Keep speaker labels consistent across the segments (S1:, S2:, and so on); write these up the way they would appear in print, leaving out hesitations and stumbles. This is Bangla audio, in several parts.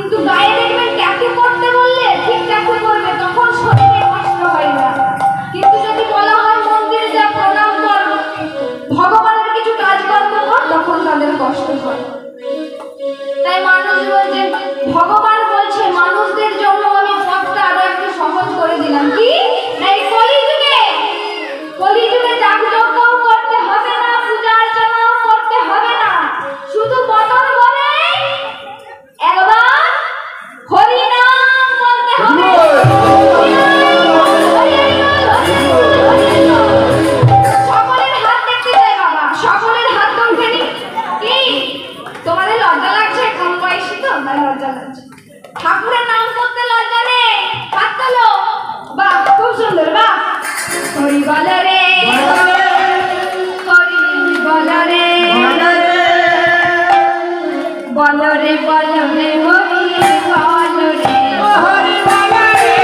S1: কিন্তু গায়ে দেখবেন ট্যাটু করতে বললে ঠিক ট্যাটু করবে, তখন শরীরে কষ্ট হয় না। কিন্তু যদি বলা হয় মন্দিরে যা প্রণাম কর, ভগবানের কিছু কাজকর্ম কর, তখন তাদের কষ্ট হয়। তাই মানুষ বলছে, ভগবান বলছে মানুষদের জন্য আমি পথটা আরো একটু সহজ করে দিলাম। কি এই কলিযুগে যাগযজ্ঞও করতে হবে না, পূজা অর্চনাও করতে হবে না, শুধু বদন বলে একবার হরি নাম বলতে হবে। সকলের হাত দেখতে চাই বাবা, সকলের হাত তুলতে নি। কি তোমাদের লজ্জা লাগছে? কম বয়সী তো তাই লজ্জা লাগছে। ঠাকুরের নাম করতে লজ্জা নেই, হাত তোলো। বাহ, খুব সুন্দর। বাহ, হরি বল রে, হরি বল রে, বল রে, বল রে, হরি বল রে, হরি বল রে,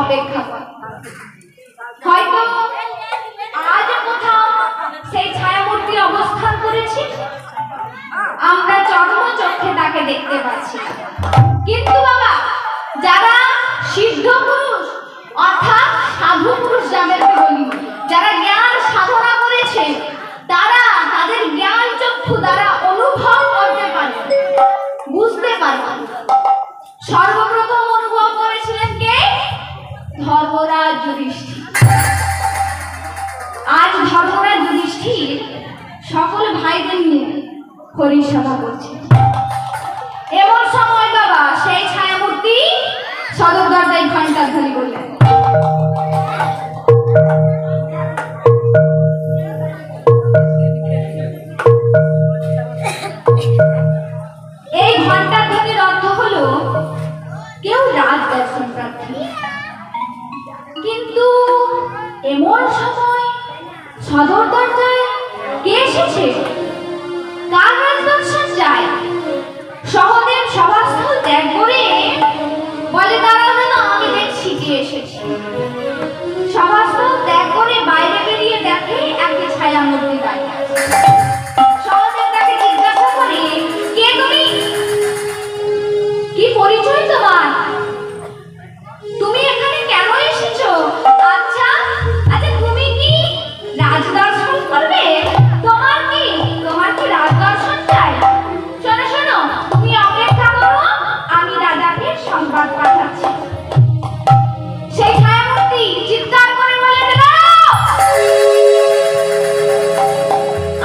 S1: অপেক্ষা করে। হয়তো আজ কোথাও সেই ছায়ামূর্তি অবস্থান করেছে, আমরা চর্মচক্ষে তাকে দেখতে পাচ্ছি। কিন্তু বাবা, যারা সিদ্ধ পুরুষ অর্থাৎ সাধু পুরুষ যাদেরকে বলি, যারা জ্ঞান সাধনা করেছে, তারা তাদের জ্ঞান চক্ষু দ্বারা অনুভব করতে পারে, বুঝতে পারে। সর্বপ্রথম অনুভব করেছিলেন কে? ধর্মরাজ যুধিষ্ঠির। আজ ধর্মরাজ যুধিষ্ঠির সকল ভাইদের নিয়ে হরিসভা করছে। এমন সময় বাবা সেই ছায়ামূর্তি সদর দরজায় ঘণ্টার ধ্বনি করলেন। এই ঘণ্টার ধ্বনির অর্থ হলো কেউ রাজ দর্শন প্রার্থী। কিন্তু এমন সময় সদর দরজায় কে এসেছে? কার রাজ দর্শন চায়? সহদেব সভাস্থল ত্যাগ করে বলে, দাঁড়াও যেন আমি দেখছি কে এসেছে। সভাস্থল ত্যাগ করে বাইরে বেরিয়ে দেখে একটি ছায়ামূর্তি দাঁড়িয়ে আছে। সহদেব তাকে জিজ্ঞাসা করে, কে তুমি? কি পরিচয় তোমার? তুমি এখানে কেন এসেছো? আচ্ছা আচ্ছা, তুমি কি রাজ দর্শন করবে? তোমার কি রাজ দর্শন চাই? শোনো শোনো, তুমি অপেক্ষা করো, আমি রাজাকে সংবাদ পাঠাচ্ছি। সেই ছায়ামূর্তি চিৎকার করে বলে,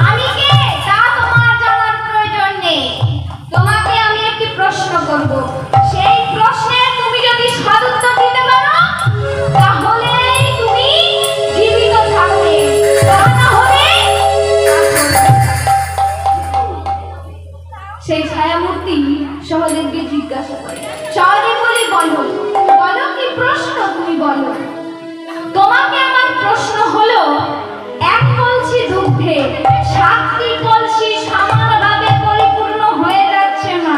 S1: আমি কে তা তোমার জানার প্রয়োজন নেই। তোমাকে আমি একটি প্রশ্ন করব, সেই প্রশ্নের তুমি যদি সদুত্তর দিতে পারো তাহলে তুমি জীবিত থাকবে, তা না হলে। সেই ছায়ামূর্তি সহদেবকে জিজ্ঞাসা করে। সহদেব বলে, বলো বলো কি প্রশ্ন তুমি বলো। তোমাকে আমার প্রশ্ন হলো, এক কলসি দুগ্ধে 7টি কলসি সমানভাবে পরিপূর্ণ হয়ে যাচ্ছে না,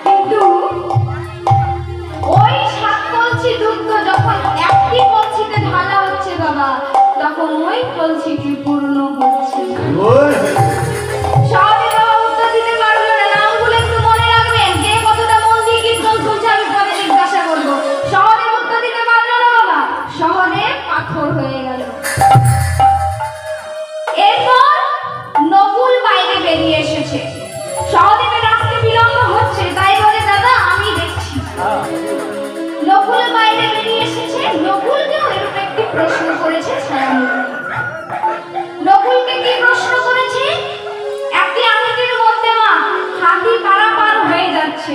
S1: কিন্তু প্রশ্ন করেছে ছায়ামূর্তি। নকুলকে কি প্রশ্ন করেছে? একটি আংটির মধ্যে মা হাতি পারাপার হয়ে যাচ্ছে,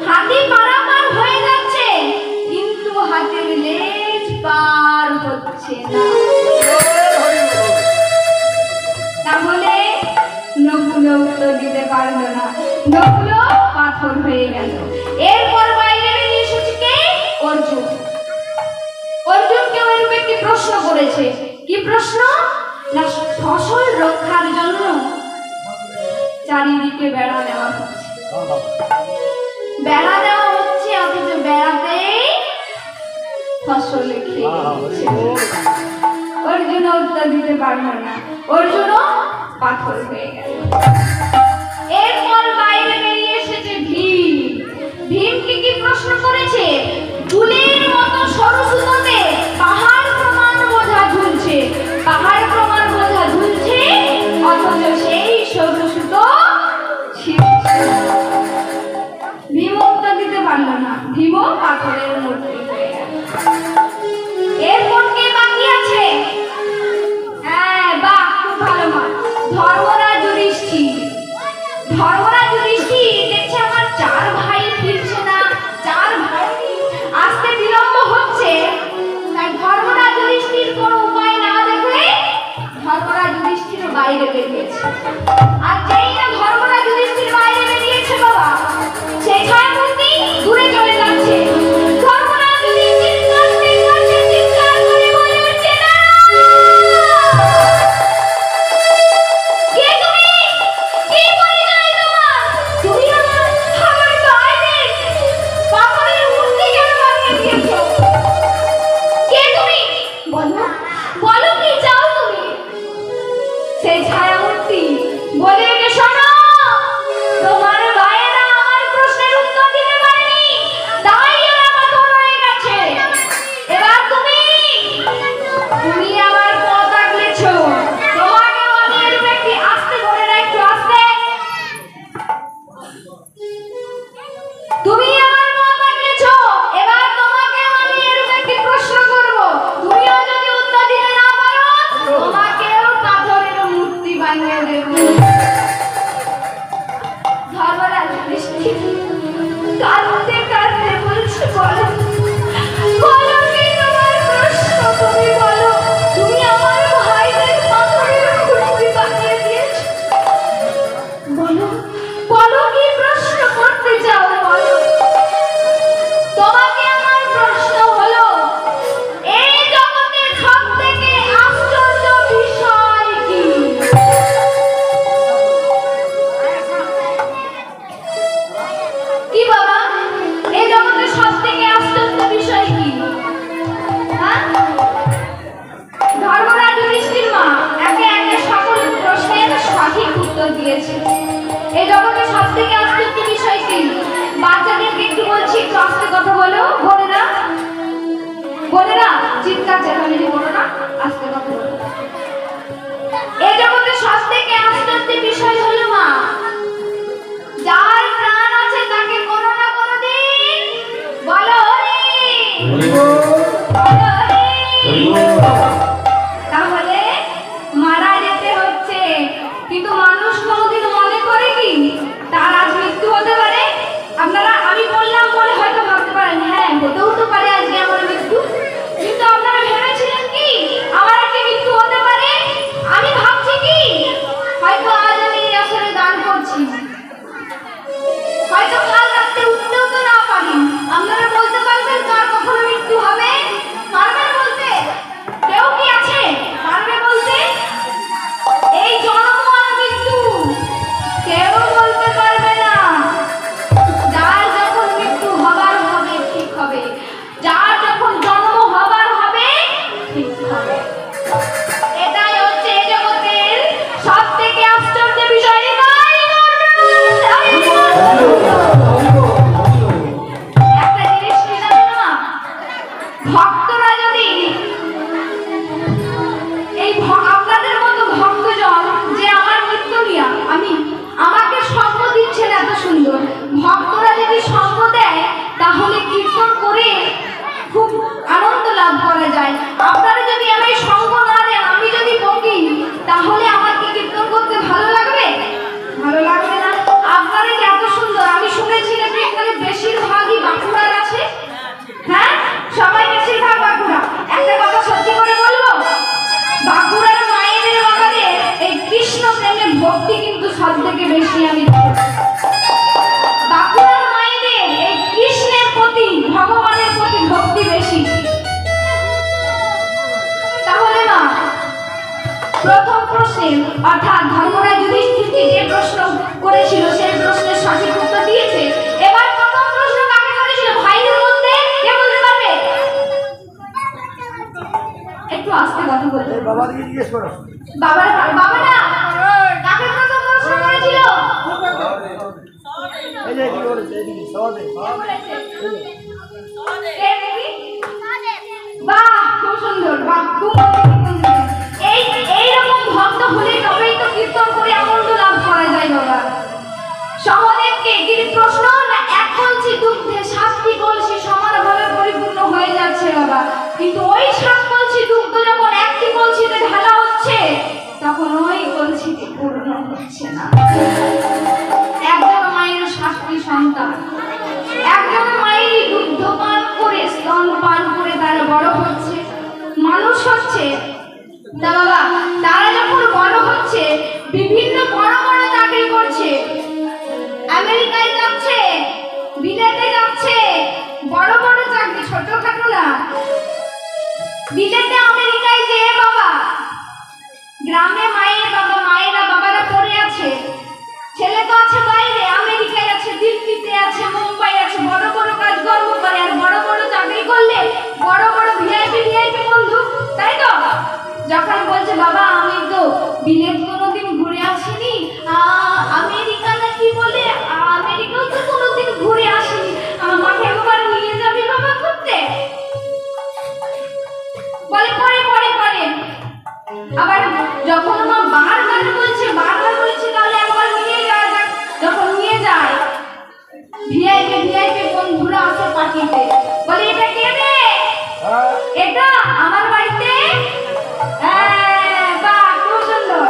S1: হাতি পারাপার হয়ে যাচ্ছে, কিন্তু হাতির লেজ পার হচ্ছে না। তাহলে নকুল উত্তর দিতে পারলো না, নকুল পাথর হয়ে গেল। এরপর বাইরে বেরিয়ে এসেছে কে? অর্জুন। অর্জুনকে ওইরূপ একটি প্রশ্ন করেছে। কি প্রশ্ন? না ফসল রক্ষার জন্য চারিদিকে বেড়া দেওয়া হচ্ছে, বেড়া দেওয়া হচ্ছে, অথচ বেড়াতেই ফসল খেয়ে নিচ্ছে। অর্জুন উত্তর দিতে পারল না, অর্জুনও পাথর হয়ে গেল। এরপর বাইরে বেরিয়ে এসেছে ভীম। ভীমকে কি প্রশ্ন করেছে? চুলের মতো সরু সুতোতে পাহাড় প্রমাণ বোঝা ঝুলছে, পাহাড় প্রমাণ বোঝা ঝুলছে, অথচ সেই সরু সুতো ছিঁড়ছে। ভীম উত্তর দিতে পারল না, ভীমও পাথরের মূর্তি হয়ে গেল। এরপর কে বাকি আছে? হ্যাঁ, বাহ, খুব ভালো মা। ধর্মরাজ যুধিষ্ঠির। ধর্মরাজ যুধিষ্ঠির দেখছে আমার 4 ভাই ফিরছে না, 4 ভাই আসতে বিলম্ব হচ্ছে। তাই ধর্মরাজ যুধিষ্ঠির কোনো উপায় না দেখে ধর্মরাজ যুধিষ্ঠির বাইরে বেরিয়েছে। আর যেই না ধর্মরাজ যুধিষ্ঠির বাইরে বেরিয়েছে বাবা, সেই ছায়ামূর্তি দূরে চলে যাচ্ছে। ধর্মরাজ যুধিষ্ঠির কাঁদতে কাঁদতে চিৎকার করে বলে উঠছে, না কে তুমি? কি পরিচয় তোমার? তুমি আমার বাইরে পাথরের মূর্তি কেন বানিয়ে দিয়েছো? কে তুমি? বলো, বলো কি চাও তুমি? সেই ছায়ামূর্তি বলে ওঠে, শোনো, তোমার ভাইয়েরা আমার প্রশ্নের উত্তর দিতে পারেনি, তাই ওরা পাথর হয়ে গেছে। এবার তুমি আমার পথ আগলেছো, তোমাকেও আমি এরূপ একটি আস্তে করে না, একটু আস্তে, তুমি আমার পথ আগলেছো, এবার তোমাকেও আমি এরূপ একটি প্রশ্ন করব, তুমিও যদি উত্তর দিতে না পারো তোমাকেও পাথরের মূর্তি বানিয়ে দেব। ধর্মরাজ যুধিষ্ঠির কাঁদতে কাঁদতে বলছে, বলো, বলো কি তোমার প্রশ্ন? তুমি বলো, তুমি আমার ভাইদের পাথরের মূর্তি বানিয়ে দিয়েছো। বলো, বলো কি প্রশ্ন করতে চাও, বলো। তোমাকে আমার প্রশ্ন হলো, এই জগতে সবথেকে আশ্চর্য বিষয় কি? কি বাবা, এই জগতে সবথেকে আশ্চর্য বিষয় কি? হ্যাঁ? ধর্মরাজ যুধিষ্ঠির মা একে একে সকল প্রশ্নের সঠিক উত্তর দিয়েছে। এই জগতে সবথেকে আশ্চর্য বিষয় কি? বাচ্চাদেরকে একটু বলছি, একটু আস্তে কথা বলো, বোনেরা, বোনেরা চিৎকার চেঁচামেচি করো না, আস্তে কথা বলো। এই জগতে সবথেকে আশ্চর্য বিষয় হলো মা, যার প্রাণ আছে তাকে কোনো না কোনো দিন বলো হরি, বলো হরি। তাহলে মারা যেতে হচ্ছে, কিন্তু মানুষ কোনোদিন মনে করে কি তার আজ মৃত্যু হতে পারে? আপনারা, আমি বললাম বলে হয়তো ভাবতে পারেন, হ্যাঁ হতেও তো পারে আজকে আমার মৃত্যু, কিন্তু আপনারা ভেবেছিলেন কি আমার আজকে মৃত্যু হতে পারে? আমি ভাবছি কি হয়তো আজ আমি এই আসরে দান করছি, হয়তো কাল রাতে উঠতেও তো না পারি। আপনারা বলতে পারবেন কার কখনো মৃত্যু হবে? পারবেন বলতে? কেউ কি আছে পারবে বলতে? এই জন্ম আর মৃত্যু কেউ বলতে পারবে না। যার যখন মৃত্যু হবার হবে ঠিক হবে, যার যখন জন্ম হবার হবে ঠিক হবে। এটাই হচ্ছে এই জগতের সবথেকে আশ্চর্য বিষয়। একটা জিনিস কি জানেন না, ভক্তরা যদি এই আপনাদের মতো ভক্তজন যে আমার মৃত্যু নিয়ে আমাকে সঙ্গ দিচ্ছেন এত সুন্দর, ভক্তরা যদি সঙ্গ দেয় তাহলে কীর্তন করে খুব আনন্দ লাভ করা যায়। আপনারা প্রশ্নে অর্থাৎ ধর্মরাজ যুধিষ্ঠিরকে যে প্রশ্ন করেছিল সেই প্রশ্নের সঠিক উত্তর দিয়েছে। এবার প্রথম প্রশ্ন কাকে করেছিল ভাইদের মধ্যে, কে বলতে পারবে? একটু আস্তে কথা বলতে।
S2: বাবাকে জিজ্ঞেস করো।
S1: বাবা না, কাকে প্রথম প্রশ্ন করেছিল?
S2: এই যে কি বলেছে এদিকে সবাই
S1: বাহ, খুব সুন্দর, বাহ, খুব সুন্দর। এইরকম ভক্ত হলে তবেই তো কীর্তন করে আনন্দ লাভ করা যায় বাবা। সহদেবকে গিরি প্রশ্ন না, এক কলসি দুগ্ধে 7টি কলসি সমানভাবে পরিপূর্ণ হয়ে যাচ্ছে বাবা, কিন্তু ওই 7 কলসি দুগ্ধ যখন একটি কলসিতে ঢালা হচ্ছে তখন ওই কলসিতে পূর্ণ হচ্ছে না। একজন মায়ের 7টি সন্তান, একজন মায়ের দুগ্ধ পান করে স্তন পান করে তারা বড় হচ্ছে, মানুষ হচ্ছে। তা বাবা তারা যখন বড় হচ্ছে বিভিন্ন বড় বড় চাকরি করছে, আমেরিকায় যাচ্ছে, বিলেতে যাচ্ছে, বড় বড় চাকরি, ছোটখাটো না। বিলেতে আমেরিকায় যে বাবা গ্রামে মায়েরা বাবারা পড়ে আছে, ছেলে তো আছে বাইরে, আমেরিকায় আছে, দিল্লিতে আছে, মুম্বাই আছে, বড় বড় কাজকর্ম করে, আর বড় বড় চাকরি করলে বড় বড় ভিআইপি বন্ধু, তাই তো? যখন বলছে বাবা আমি তো বিলেত কোনোদিন ঘুরে আসিনি, আমেরিকা না কি বলে, আমেরিকাও তো কোনোদিন ঘুরে আসিনি, আমাকে একবার নিয়ে যাবি বাবা ঘুরতে? বলে পরে আবার যখন মা বারবার বলছে তাহলে একবার নিয়ে যাওয়া যাক। যখন নিয়ে যায় ভিআইপি বন্ধুরা আসে পার্টিতে, বলে এটা কে রে? এটা আমার বাড়িতে, বাহ খুব সুন্দর,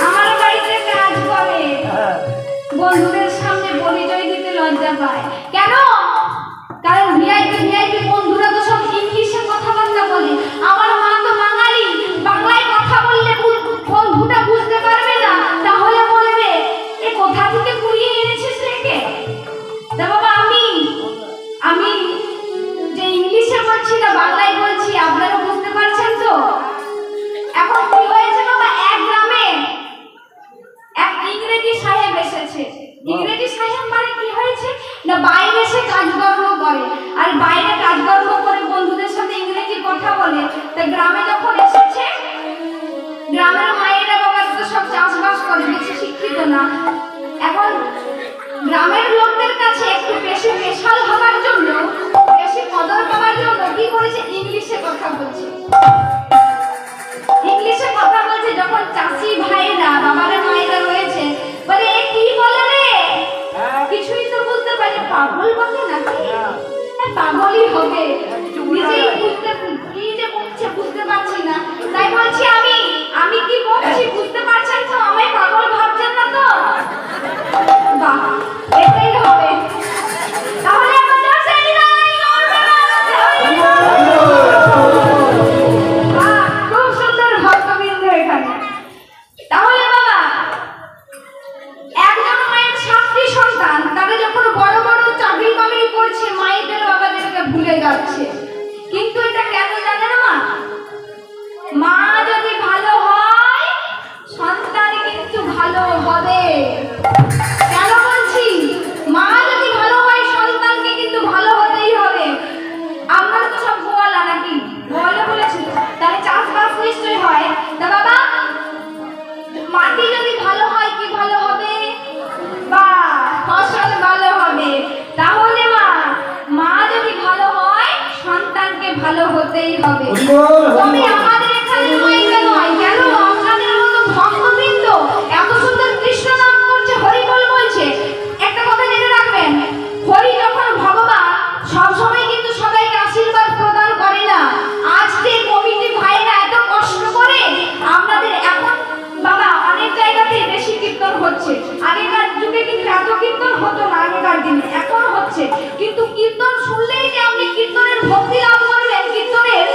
S1: আমার বাড়িতে কাজ করে। বন্ধুদের সামনে পরিচয় দিতে লজ্জা পায়, কেন? কারণ ভিআইপি বন্ধুরা তো সব ইংলিশে কথাবার্তা বলে, আমার মা তো বাঙালি, বাংলায় কথা বললে বন্ধুটা বুঝতে পারবে না, তাহলে বলবে এ কোথা থেকে কুড়িয়ে এনেছিস রেখে। তা বাবা আমি যে ইংলিশে বলছি না বাংলায় বলছি, আপনারা বুঝতে পারছেন তো? এখন কি হয়েছে বাবা, এক গ্রামে এক ইংরেজি সাহেব এসেছে। ইংরেজি সাহেব মানে কি হয়েছে না, বাইরে এসে কাজকর্ম করে, আর বাইরে কাজকর্ম করে বন্ধুদের সাথে ইংরেজি কথা বলে। তাই গ্রামে যখন এসেছে, গ্রামের মায়েরা বাবা তো সব চাষবাস করে, বেশি শিক্ষিত না। এখন গ্রামের লোকদের কাছে একটু বেশি স্পেশাল হবার জন্য, বেশি কদর পাওয়ার জন্য কি করেছে, ইংলিশে কথা বলছে। যখন চাচি ভাইরা বাবারা মায়েরা রয়েছে, বলে এ কি বলে রে, কিছুই তো বলতে পারে, পাগল বলে নাকি? পাগলই হবে, নিজেই কি যে বলছে বুঝতে পারছি না, তাই বলছি আমি কি বলছি বুঝতে পারছেন তো, আমায় পাগল ভাবছেন না তো? বাহ, এটাই হবে। তাহলে আমাদের সেই নাই খুব সুন্দর ভক্তবৃন্দ এখানে। তাহলে বাবা একজন মায়ের 7টি সন্তান, তারা যখন বড় বড় চাকরি বাকরি করছে, মায়েদের বাবাদেরকে ভুলে যাচ্ছে। কিন্তু এটা কেন জানে না মা যদি ভালো হয় সন্তান কিন্তু ভালো হবে। কেন বলছি, মা যদি ভালো হয় সন্তানকে কিন্তু ভালো হতেই হবে। আমরা তো সব গোয়ালা নাকি, গোয়ালা বলেছি, তাহলে চাষবাস নিশ্চয়ই হয়। তা বাবা মাটি যদি ভালো হয় কি ভালো হবে, বা ফসল ভালো হবে। তাহলে মা যদি ভালো হয় সন্তানকে ভালো হতেই হবে। তবে আমাদের এখানে মাইকা নয়, কেন আপনাদের মতো ভক্তবৃন্দ এত সুন্দর কৃষ্ণ নাম করছে, হরি বল বলছে। একটা কথা জেনে রাখবেন, হরি যখন ভগবান সবসময় কিন্তু সবাইকে আশীর্বাদ প্রদান করে না। আজকে কমিটি ভাইরা এত কষ্ট করে আপনাদের, এখন বাবা অনেক জায়গাতে বেশি কীর্তন হচ্ছে, আগেকার যুগে কিন্তু এত কীর্তন হতো না, আগেকার দিনে এখন হচ্ছে। কিন্তু কীর্তন শুনলেই যে আপনি কীর্তনের ভক্তি লাভ করবেন, কীর্তনের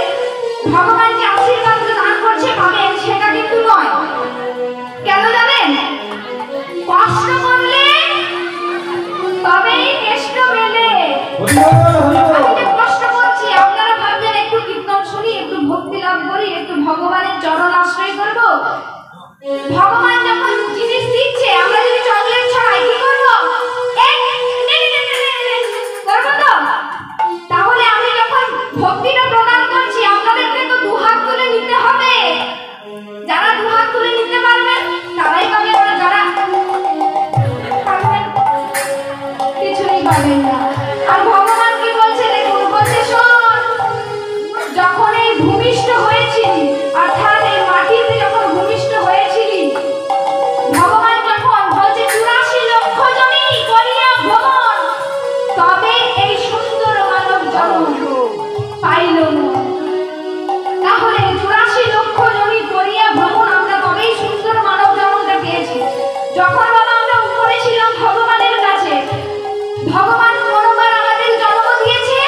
S1: ভগবান যে আশীর্বাদ দান করছে পাবেন, সেটা কিন্তু নয়। কেন জানেন, কষ্ট করলে তবেই কেষ্ট মেলে। আমি যে কষ্ট করছি, আপনারা ভাবছেন একটু কীর্তন শুনি, একটু ভক্তি লাভ করি, একটু ভগবানের চরণ আশ্রয় করবো, ভগবান যখন জিনিস দিচ্ছে আমরা যদি চকলেট ছড়াই কি করব? এই নে নে নে নে নে করব তো? তাহলে আমি যখন ভক্তিটা প্রদান করছি আপনাদেরকে তো দুহাত তুলে নিতে হবে। যারা দুহাত তুলে নিতে পারবেন তারাই পাবেন, না যারা পারবেন কিছুই পাবেন না। আর ভগবান কি বলছে দেখুন, বলছে শোন, যখন এই ভূমিষ্ঠ হয়েছিলি অর্থাৎ এই মাটিতে যখন ভূমিষ্ঠ হয়েছিলি, ভগবান যখন বলছে 84 লক্ষ জনি করিয়া ভ্রমণ তবে এই সুন্দর মানব জন্ম পাইল না। তাহলে 84 লক্ষ জনি করিয়া ভ্রমণ আমরা তবেই সুন্দর মানব জন্মটা পেয়েছি। যখন বাবা আমরা উপরে ছিলাম ভগবানের কাছে, ভগবান কোনবার আমাদের জন্ম দিয়েছে?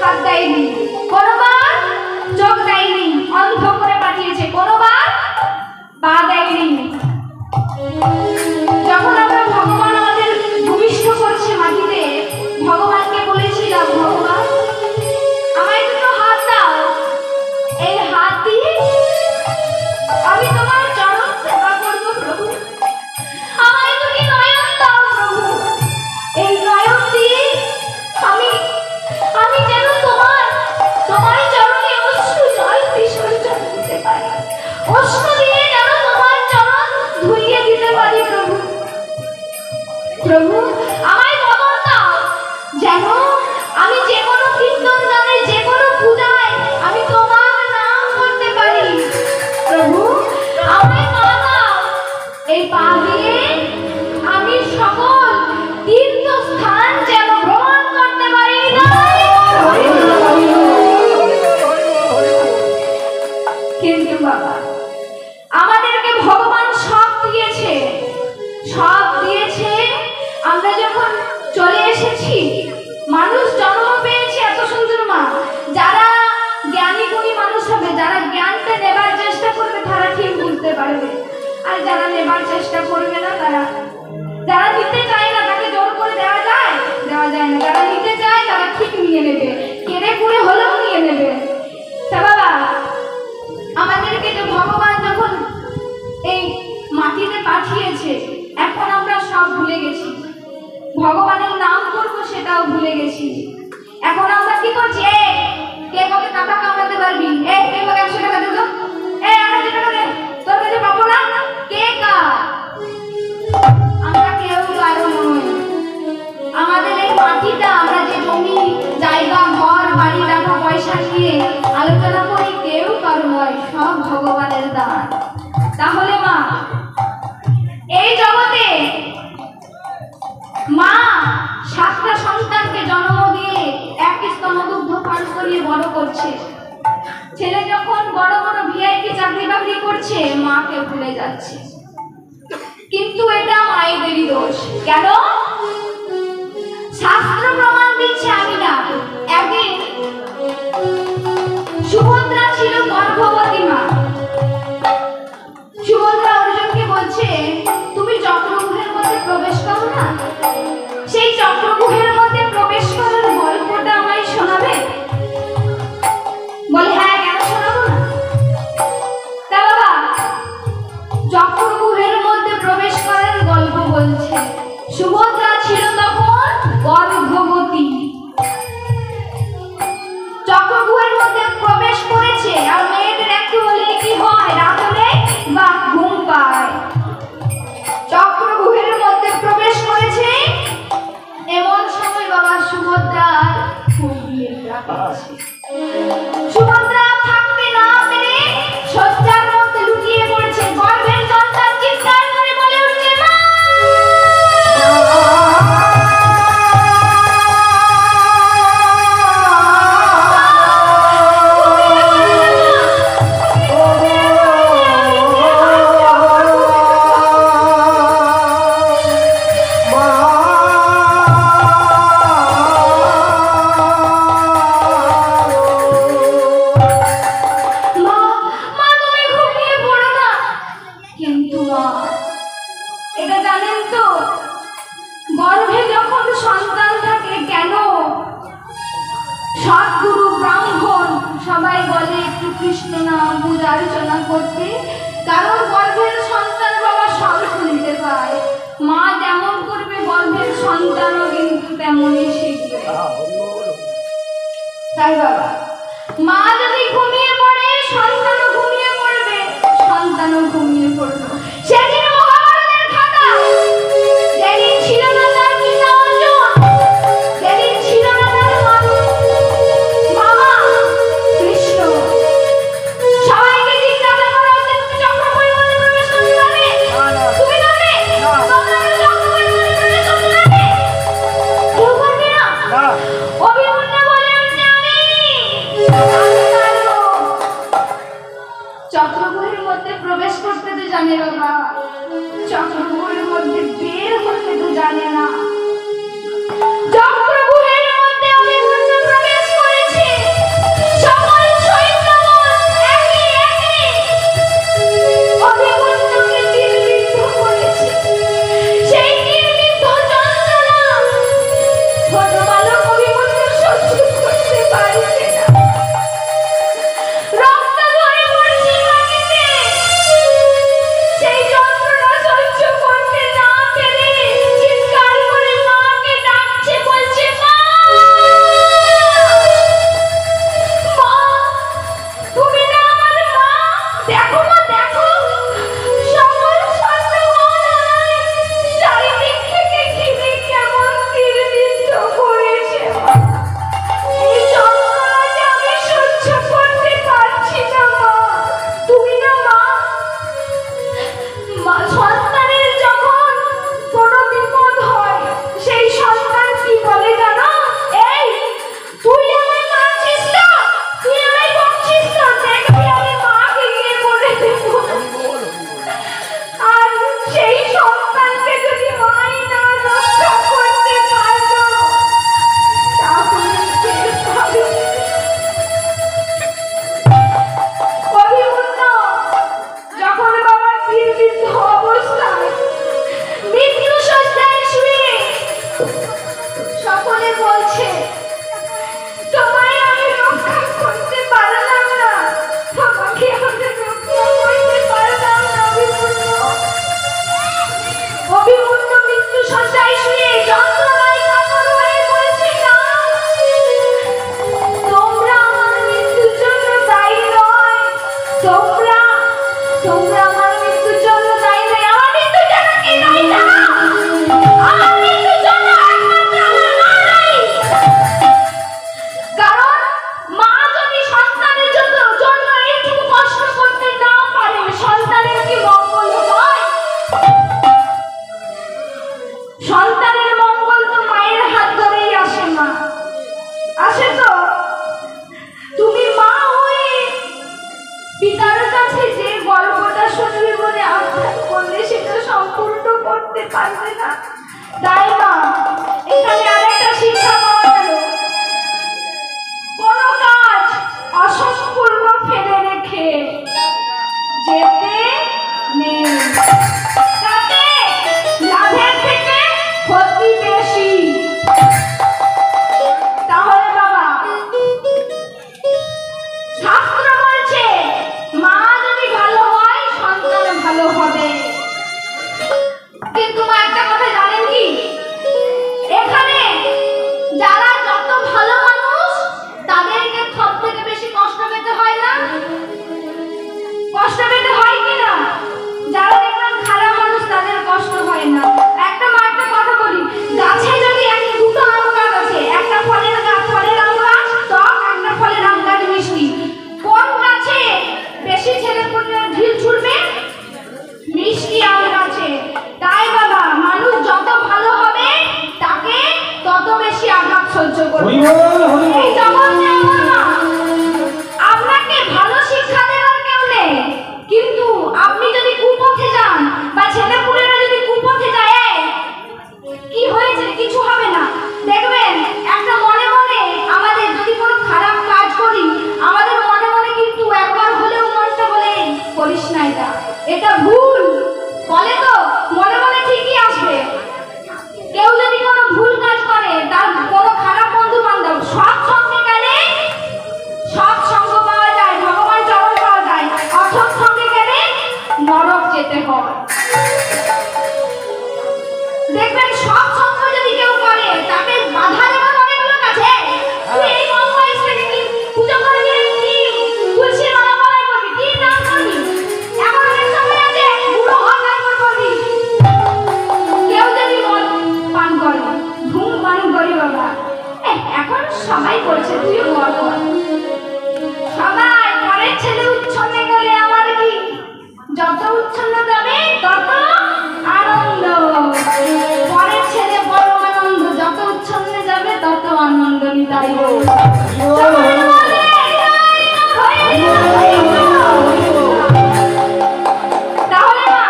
S1: হাত দেয়নি। কোনবার চোখ দেয়নি, অন্ধ করে পাঠিয়েছে। কোনবার পা দেয়নি। যখন আমরা ভগবান আমাদের ভূমিষ্ঠ করছে মাটিতে, ভগবানকে বলেছিলাম ভগবান আমায় দুটো হাত দাও, এই হাত দিয়ে আমি তোমার চরণ সেবা করব প্রভু। আমায় দুটি নয়ন দাও প্রভু, এই নয়ন দিয়ে আমি যেন তোমার চরণে অশ্রু জল বিসর্জন দিতে পারি, অশ্রু দিয়ে যেন তোমার চরণ ধুইয়ে দিতে পারি প্রভু। প্রভু আমায় বদল দাও, যেন আমি যে কোনো কীর্তন গানে যে কোনো পূজায় আমি তোমার নাম করতে পারি। প্রভু আমায় পা দাও, এই পা দিয়ে আমি সকল তীর্থস্থান যেন ভ্রমণ করতে পারি। কিন্তু বাবা আমাদেরকে ভগবান সব দিয়েছে, সব দিয়েছে। আমরা যখন চলে এসেছি, মানুষ জন্ম পেয়েছে এত সুন্দর মা। যারা জ্ঞানী গুণী মানুষ হবে, যারা জ্ঞানটা নেবার চেষ্টা করবে তারা ঠিক বুঝতে পারবে, আর যারা নেবার চেষ্টা করবে না যারা নিতে চায় না তাকে জোর করে দেওয়া যায় না। যারা নিতে চায় তারা ঠিক নিয়ে নেবে, কেড়ে কুড়ে হলেও নিয়ে নেবে। তা বাবা আমাদেরকে যে ভগবান যখন এই মাটিতে পাঠিয়েছে, এখন আমরা সব ভুলে গেছি। ভগবানের নাম করবো সেটাও ভুলে গেছি। এখন আমরা কি করছি? কে কাউকে টাকা কামাতে পারবি? কে কাউকে 100 টাকা দেবো? 1000 টাকা দে, তোর কাছে পাবো না। কে কা আমরা কেউ কারো নই। আমাদের এই মাটিটা, আমরা যে জমি জায়গা ঘর বাড়ি টাকা পয়সা নিয়ে আলোচনা করি, কেউ কারো নয়, সব ভগবানের দান। তাহলে মা এই জগতে মা 7টা সন্তানকে জন্ম দিয়ে এক স্তনদুগ্ধ পান করিয়ে বড় করছে। ছেলে যখন বড় বড় ভিআইপি চাকরি বাকরি করছে, মাকে ভুলে যাচ্ছে। কিন্তু এটা মায়েদেরই দোষ। কেন? শাস্ত্র প্রমাণ দিচ্ছে আমি না। একদিন সুভদ্রা ছিল গর্ভবতী মা। সুভদ্রা অর্জুনকে বলছে তুমি চক্রগৃহের মধ্যে প্রবেশ করো না, সেই চক্রগৃহের মধ্যে প্রবেশ করার গল্পটা আমায় শোনাবে? বলে হ্যাঁ, কেন শোনাবো না। তা বাবা চক্রগৃহের মধ্যে প্রবেশ করার গল্প বলছে। সুভদ্রা ছিল তখন গর্ভবতী। চক্রগৃহের মধ্যে প্রবেশ করেছে, আর মেয়েদের একটু হলে কি হয়? রাত হলে বা ঘুম পায়। চক্রগৃহের মধ্যে প্রবেশ করেছে, এমন সময় বাবা সুভদ্রার ঘুম দিয়ে রাখছে। সুভদ্রা থাকতে না পেরে শয্যার মধ্যে লুটিয়ে পড়েছে। গর্ভের সন্তান চিৎকার করে বলে উঠছে মা। তাই বাবা, মা যদি ঘুমিয়ে পড়ে সন্তানও ঘুমিয়ে পড়বে, সন্তানও ঘুমিয়ে পড়বে। সেদিন মহাভারতের খাতা, যেদিন ছিল না তার পিতা অর্জুন, যেদিন ছিল না তার মামা কৃষ্ণ, সবাইকে জিজ্ঞাসা করা হচ্ছে তুমি চক্রপুরীর মধ্যে প্রবেশ করতে পারবে? তুমি পারবে? তোমরা চক্রপুরীর মধ্যে প্রবেশ করতে পারবে? কেউ পারবে না? অভিমন্যু বলে উঠছে আমি পারবো। চক্রপুরীর মধ্যে প্রবেশ করতে তো জানে বাবা, চক্রপুরীর মধ্যে বের হতে তো জানে না। চক্রপুরীর মধ্যে অভিমন্যু প্রবেশ করেছে, সকল সৈন্যবল একে একে অভিমন্যুকে তীরবিদ্ধ করেছে। সেই তীরবিদ্ধ যন্ত্রণা ছোট বালক অভিমন্যু সহ্য করতে পারছে না। রক্ত ঝরে পড়ছে মাটিতে। সেই যন্ত্রণা সহ্য করতে না পেরে চিৎকার করে মাকে ডাকছে, বলছে মা, মা, তুমি না আমার মা? দেখো মা, দেখো সকল সন্তান চারিদিক থেকে ঘিরে কেমন তীরবিদ্ধ করেছে। এই যন্ত্রণাকে আমি সহ্য করতে পারছি না মা, তুমি না মা? মা, সন্তানের যখন কোনো বিপদ হয় সেই সন্তান কি বলে জানো? এই তুই আমায় মারছিস তো, তুই আমায় বকছিস তো, দেখবি আমি মাকে গিয়ে বলে দেব। আর সেই সন্তানকে যদি মাই না রক্ষা করতে পারলো তাহলে কে পাবে? অভিমন্যু যখন বাবা তীরবিদ্ধ অবস্থায় মৃত্যু শয্যায় শুয়ে সকলে বলছে তোমায় আমি রক্ষা করতে পারলাম না, তোমাকে আমি রক্ষা করতে পারলাম না অভিমন্যু মৃত্যু শয্যায় শুয়ে যন্ত্রণায় কাতর হয়ে বলছে না, তোমরা আমার মৃত্যুর জন্য দায়ী নয়, তোমরা আমার মৃত্যুর জন্য দায়ী নয়। আমার মৃত্যুর জন্য কে দায়ী জানো? আমার মৃত্যুর জন্য একমাত্র আমার মা দায়ী। কারণ মা যদি সন্তানের জন্য এইটুকু কষ্ট করতে না পারে, সন্তানের কি মঙ্গল হয়? সন্তানের মঙ্গল তো মায়ের হাত ধরেই আসে মা, আসে তো। তুমি মা হয়ে পিতার কাছে যে গল্পটা শুনবে বলে আবদার করলে সেটা সম্পূর্ণ করতে পারবে না, তাই না? এখানে আরেকটা শিক্ষা পাওয়া গেল, কোন কাজ অসম্পূর্ণ ফেলে রেখে যেতে নেই, তাতে লাভের থেকে ক্ষতি বেশি। তাহলে বাবা, শাস্ত্র বলছে মা যদি ভালো হয় সন্তান ভালো হবে। কিন্তু মা একটা কথা জানেন কি, এখানে যারা যত ভালো মানুষ তাদেরকে সব থেকে বেশি কষ্ট পেতে হয় না? কষ্ট পেতে হয় কি না? যারা দেখলাম খারাপ মানুষ তাদের কষ্ট হয় না। একটা মা একটা কথা বলি, গাছে যদি দুটো আম গাছ আছে, একটা ফলের গাছ, ফলের আম গাছ টক, একটা ফলের আম গাছ মিষ্টি, কোন গাছে বেশি ছেলে পুলে ঢিল ছুড়বে? মিষ্টি আম গাছে। তাই বাবা, মানুষ যত ভালো হবে তাকে তত বেশি আঘাত সহ্য করবে। এই জগতে আমার মা, আপনাকে ভালো শিক্ষা দেওয়ার কেউ নেই, কিন্তু আপনি যদি কুপথে যান বা ছেলেপুলেরা যদি কুপথে যায়, কি হয়েছে? কিছু হবে না। দেখবেন একটা মনে মনে আমাদের যদি কোনো খারাপ কাজ করি, আমাদের মনে মনে কিন্তু একবার হলেও মনটা বলে করিস না, এটা ভুল বলে তো মনে মনে ঠিকই আসবে। কেউ যদি কোনো ভুল কাজ করে, তার কোনো খারাপ বন্ধু বান্ধব সব সঙ্গে গেলে সবাই বলছে তুইও বল বল। সবাই পরের ছেলে উচ্ছন্নে গেলে আমার কি, যত উচ্ছন্ন যাবে তত আনন্দ। পরের ছেলে বড় আনন্দ, যত উচ্ছন্নে যাবে তত আনন্দ নিতাই গৌর। সবাই বলে, তাহলে মা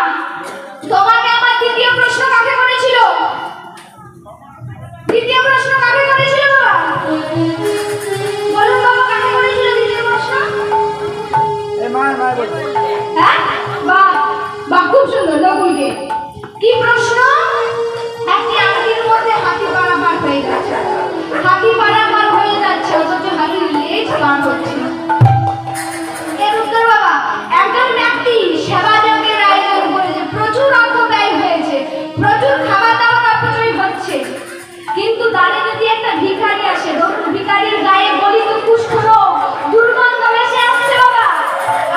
S1: তোমাকে আমার দ্বিতীয় প্রশ্ন কাকে করেছিল? দ্বিতীয় প্রশ্ন কাকে করেছিল বাবা? বলুন বাবা, কাকে করেছিল দ্বিতীয় প্রশ্ন?
S2: এই মা বলছে।
S1: হ্যাঁ, বাহ বাহ, খুব সুন্দর। নকুলকে কি প্রশ্ন? একটি আংটির মধ্যে হাতি পারাপার হয়ে যাচ্ছে, হাতি পারাপার হয়ে যাচ্ছে, অথচ হাতির লেজ পার হচ্ছে না। এর উত্তর বাবা, একজন ব্যক্তি সেবা যজ্ঞের আয়োজন করেছে, প্রচুর অর্থ ব্যয় হয়েছে, প্রচুর খাবার দাবার অপচয় হচ্ছে, কিন্তু তারে যদি একটা ভিখারি আসে, ধরুন ভিখারির গায়ে গলিত কুষ্ঠ রোগ, দুর্গন্ধ ভেসে আসছে বাবা,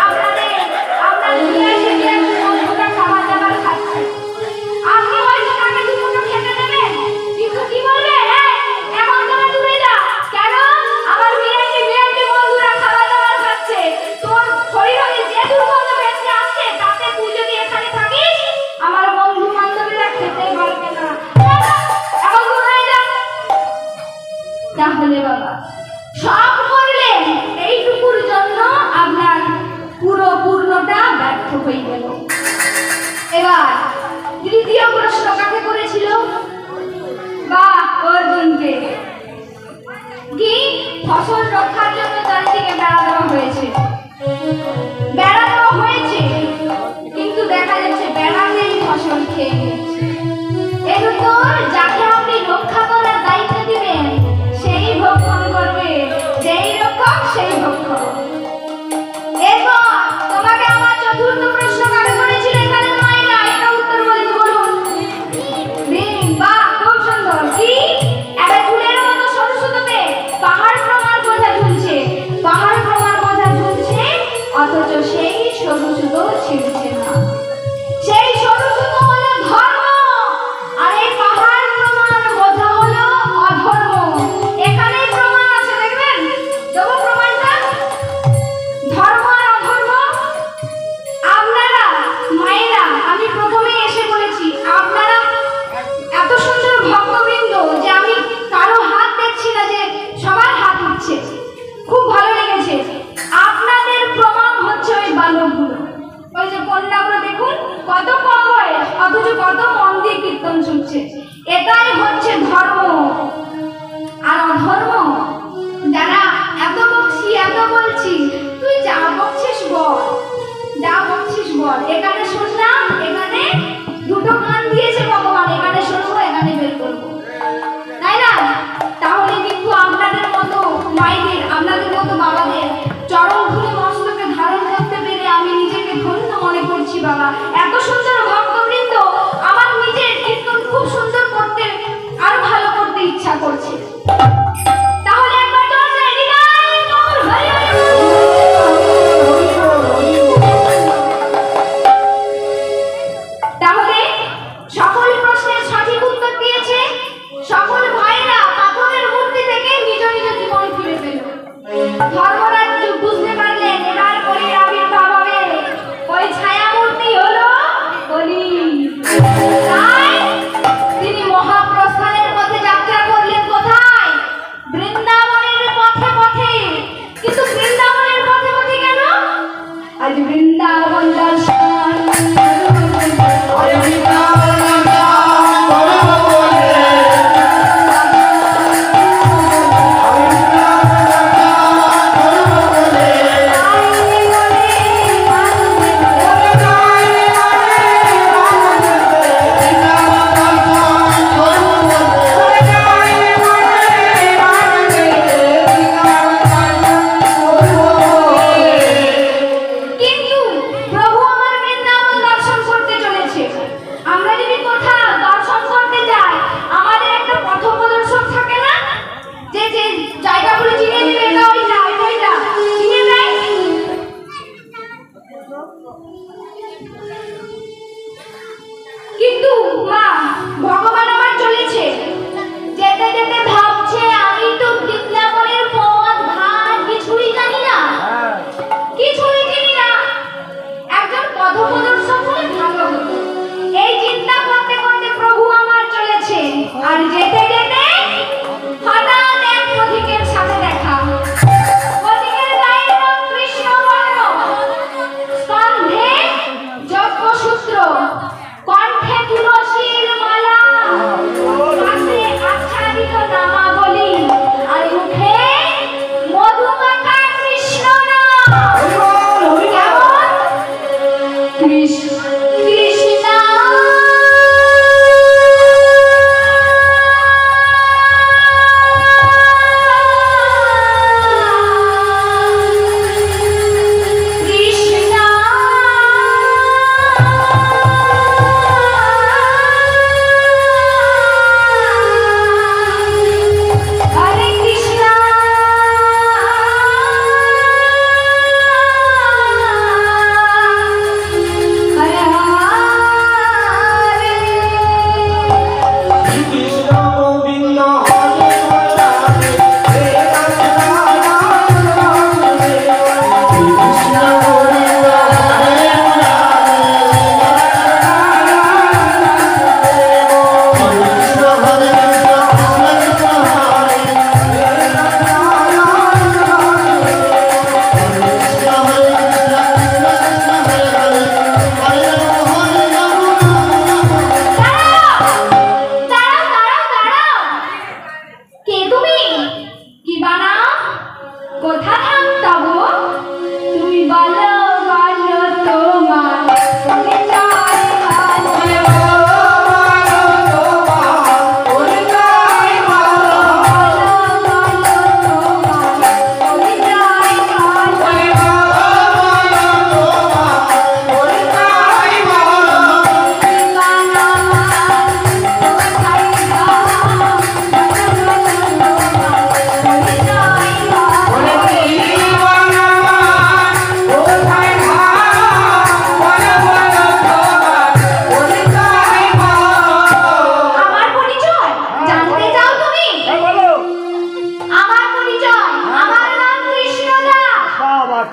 S1: আপনাদের নিয়ে এসে দিয়ে বন্ধুরা খাবার দাবার খাচ্ছে, আপনি হয়তো তাকে দুপুরটা খেতে দেবেন, কিন্তু কি বলবে, এখন তোরা দূরে যা, কেন আমার ভিআইপি বন্ধুরা খাবার দাবার খাচ্ছে, তোর শরীর হয়ে যে দুর্গন্ধ ভেসে আসছে, তাতে তুই যদি এখানে থাকিস আমার বন্ধু বান্ধবীরা খেতে পারবে না, এখন দূরে যা। তাহলে বাবা সব করলেন, এইটুকুর জন্য আপনার পুরো পূর্ণটা ব্যর্থ হয়ে গেল। এবার তৃতীয় প্রশ্ন কাকে করেছিল? বা অর্জুনকে। কি ফসল রক্ষার জন্য চারিদিকে বেড়া দেওয়া হয়েছে, বেড়া দেওয়া হয়েছে, কিন্তু দেখা যাচ্ছে বেড়াতেই ফসল খেয়ে নিচ্ছে। এর উত্তর, যাকে আপনি রক্ষা করার দায়িত্ব দিবেন সেই ভক্ষণ করবে, যেই রক্ষক সেই ভক্ষক। এরপর তোমাকে আমার চতুর্থ প্রশ্ন কাকে করেছিল? এখানে মায়েরা, এটা উত্তর বলতে বলুন। বাহ, খুব সুন্দর। কি একটা ফুলের মতো সরু সুতোতে পাহাড় প্রমাণ বোঝা ঝুলছে, পাহাড় প্রমাণ বোঝা ঝুলছে, অথচ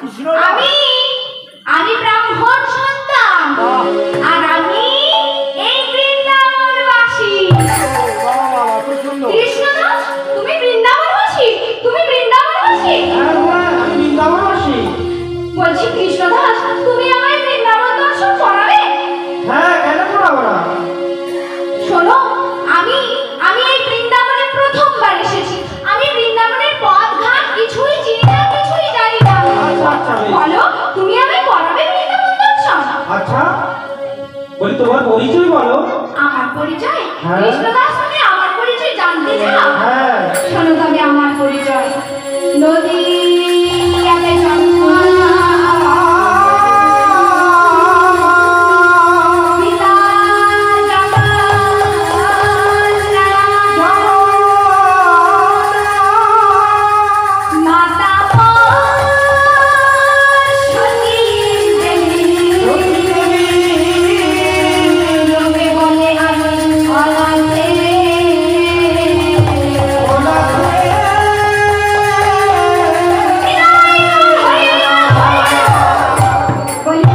S2: কৃষ্ণ
S1: আমি ব্রাহ্মণ সন্তান আর আমি এই বৃন্দাবনবাসী।
S2: বাবা বাবা খুব সুন্দর।
S1: কৃষ্ণদাস তুমি বৃন্দাবনবাসী? তুমি বৃন্দাবনবাসী?
S2: হ্যাঁ আমি বৃন্দাবনবাসী।
S1: বলছি কৃষ্ণদাস তুমি আমায় বৃন্দাবন দর্শন করাবে?
S2: হ্যাঁ কেন করাবো না?
S1: শোনো আমি এই বৃন্দাবনে প্রথমবার এসেছি। আমি বৃন্দাবনের পথ ঘাট কিছুই চিনি না, কিছুই জানি না।
S2: আচ্ছা
S1: বলো তুমি আমায় করাবে বৃন্দাবন দর্শন?
S2: আচ্ছা বলি তোমার পরিচয় বলো।
S1: আমার পরিচয়?
S2: হ্যাঁ।
S1: কৃষ্ণদাস তুমি আমার পরিচয় জানতে চাও?
S2: হ্যাঁ
S1: শোনো তবে আমার পরিচয়। নদীতে জন্ম পিতা মাতা লোকে বলে আমি অনাথে। বলি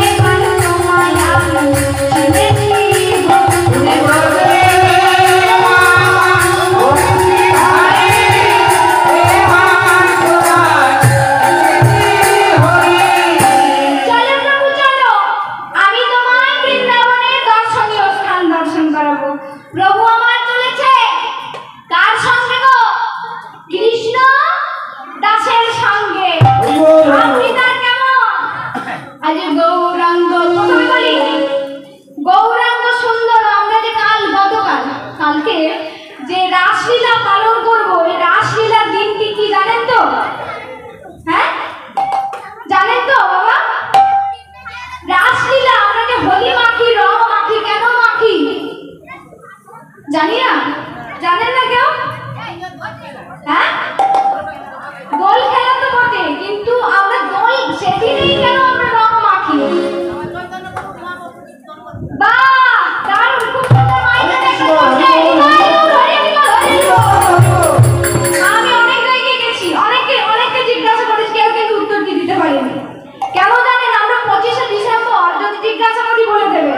S1: এবার তোমায় প্রভু আমার চলেছে কার সঙ্গে গো? কৃষ্ণ দাসের সঙ্গে। আপনি তার কেমন? আজ গৌরাঙ্গ প্রথমে বলি গৌরাঙ্গ সুন্দর। আমরা যে কালকে যে রাসলীলা পালন করব, এই রাসলীলার দিনটি কি জানেন তো? হ্যাঁ জানেন তো বাবা? রাসলীলা আমরা যে হোলি মাখি, রং মাখি, কেন মাখি জানি না? জানেন না কেউ? হ্যাঁ দোল খেলা তো বটে, কিন্তু আমরা দোল সেদিনই কেন আমরা রং মাখি? বাহ দারুণ, খুব সুন্দর মাইকে দেখতে পাচ্ছি। আমি অনেক জায়গায় গেছি, অনেককে জিজ্ঞাসা করেছি, কেউ কিন্তু উত্তর কি দিতে পারেনি। কেন জানেন? আমরা 25শে ডিসেম্বর যদি জিজ্ঞাসা করি বলে দেবে।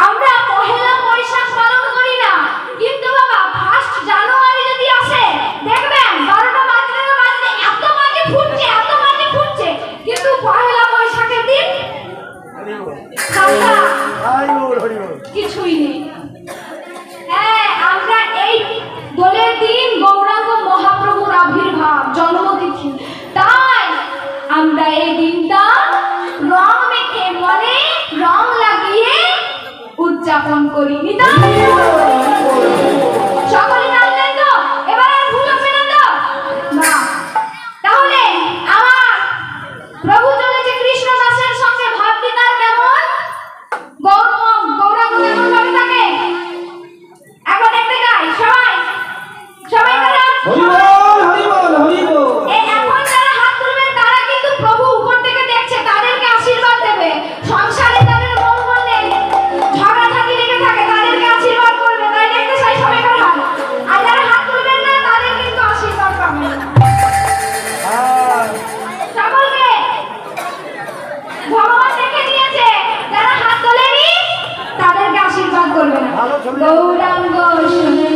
S1: আমরা পহেলা বৈশাখ পালন করি না, কিন্তু বাবা 1 জানুয়ারি যদি আসে দেখবেন 12টা বাজতে এত বাজে ফুটছে, কিন্তু পহেলা বৈশাখের দিন কিছুই নেই। হ্যাঁ আমরা এই দোলের দিন গৌরাঙ্গ মহাপ্রভুর আবির্ভাব, জন্মতিথি, তাই আমরা এই দিনটা রং মেখে, মনে রং লাগিয়ে উদযাপন করি। সকলে জানলেন তো? এবার আর ভুল হবে না তো? না। তাহলে আমার প্রভু চলেছে কৃষ্ণ দাসের সঙ্গে। ভাবটি তার কেমন? গৌরাঙ্গ কেমন ভাবে থাকে? এখন একটা গাই সবাই তারা এখন যারা হাত তুলবেন তারা কিন্তু প্রভু উপর থেকে দেখছে, তাদেরকে আশীর্বাদ দেবে। সংসারে তাদের মঙ্গল নেই, ঝগড়াঝাটি লেগে থাকে, তাদেরকে আশীর্বাদ করবে। তাই দেখতে চাই সবাই হাত। আর যারা হাত তুলবেন না তাদের কিন্তু আশীর্বাদ পাবে না। সকলকে ভগবান দেখে নিয়েছে, যারা হাত তোলেনি তাদেরকে আশীর্বাদ করবে না। গৌরাঙ্গ সুন্দর